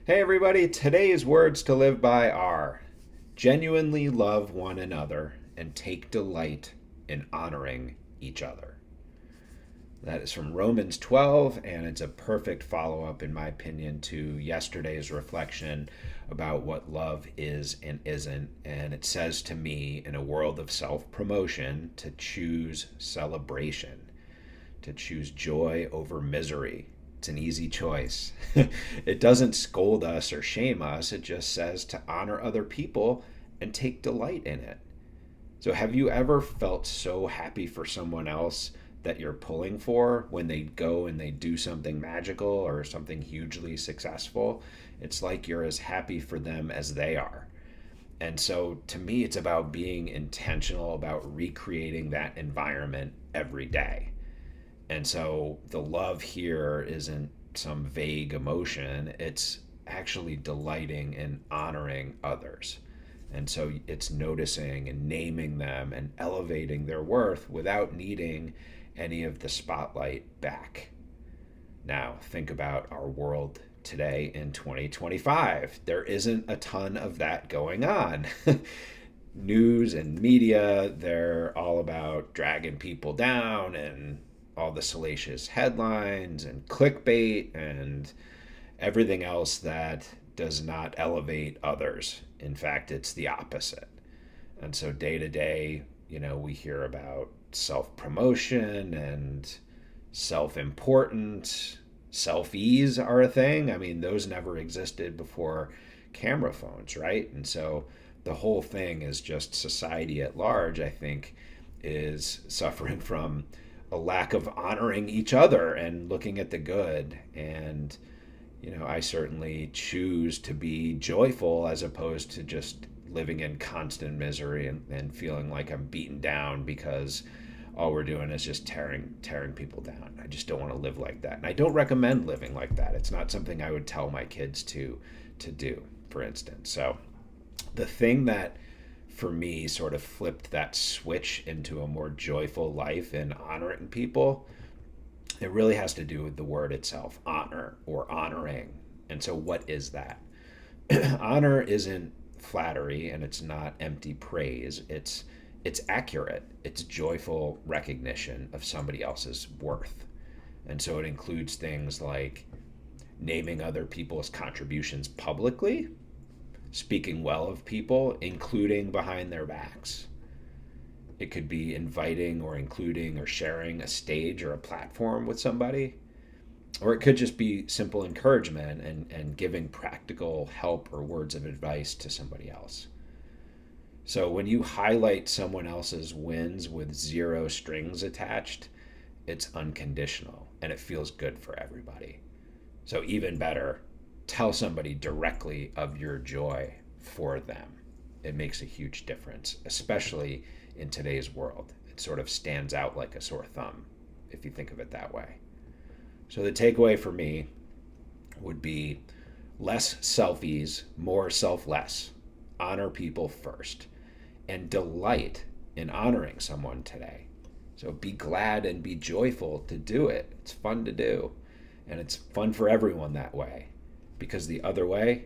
Hey everybody, today's words to live by are genuinely love one another and take delight in honoring each other. That is from Romans 12, and it's a perfect follow up, in my opinion, to yesterday's reflection about what love is and isn't. And it says to me, in a world of self promotion, to choose celebration, to choose joy over misery. It's an easy choice. It doesn't scold us or shame us, it just says to honor other people and take delight in it. So, have you ever felt so happy for someone else that you're pulling for when they go and they do something magical or something hugely successful? It's like you're as happy for them as they are. And so, to me, it's about being intentional about recreating that environment every day. And so the love here isn't some vague emotion, it's actually delighting in honoring others. And so it's noticing and naming them and elevating their worth without needing any of the spotlight back. Now, think about our world today in 2025. There isn't a ton of that going on. News and media, they're all about dragging people down and all the salacious headlines and clickbait and everything else that does not elevate others. In fact, it's the opposite. And so day to day, we hear about self promotion and self importance. Selfies are a thing. I mean, those never existed before camera phones, right? And so the whole thing is just society at large, I think, is suffering from a lack of honoring each other and looking at the good. And, I certainly choose to be joyful as opposed to just living in constant misery and feeling like I'm beaten down because all we're doing is just tearing people down. I just don't want to live like that. And I don't recommend living like that. It's not something I would tell my kids to do, for instance. So the thing that for me sort of flipped that switch into a more joyful life in honoring people, it really has to do with the word itself, honor or honoring. And so what is that? Honor isn't flattery and it's not empty praise. It's accurate. It's joyful recognition of somebody else's worth. And so it includes things like naming other people's contributions publicly, speaking well of people, including behind their backs. It could be inviting or including or sharing a stage or a platform with somebody. Or it could just be simple encouragement and giving practical help or words of advice to somebody else. So when you highlight someone else's wins with zero strings attached, it's unconditional and it feels good for everybody. So even better, tell somebody directly of your joy for them. It makes a huge difference, especially in today's world. It sort of stands out like a sore thumb if you think of it that way. So the takeaway for me would be less selfies, more selfless. Honor people first and delight in honoring someone today. So be glad and be joyful to do it. It's fun to do. And it's fun for everyone that way because the other way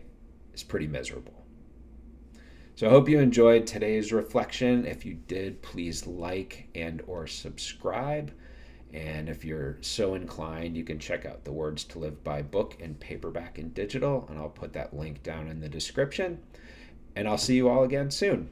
is pretty miserable. So I hope you enjoyed today's reflection. If you did, please like and or subscribe. And if you're so inclined, you can check out the Words to Live By book in paperback and digital, and I'll put that link down in the description. And I'll see you all again soon.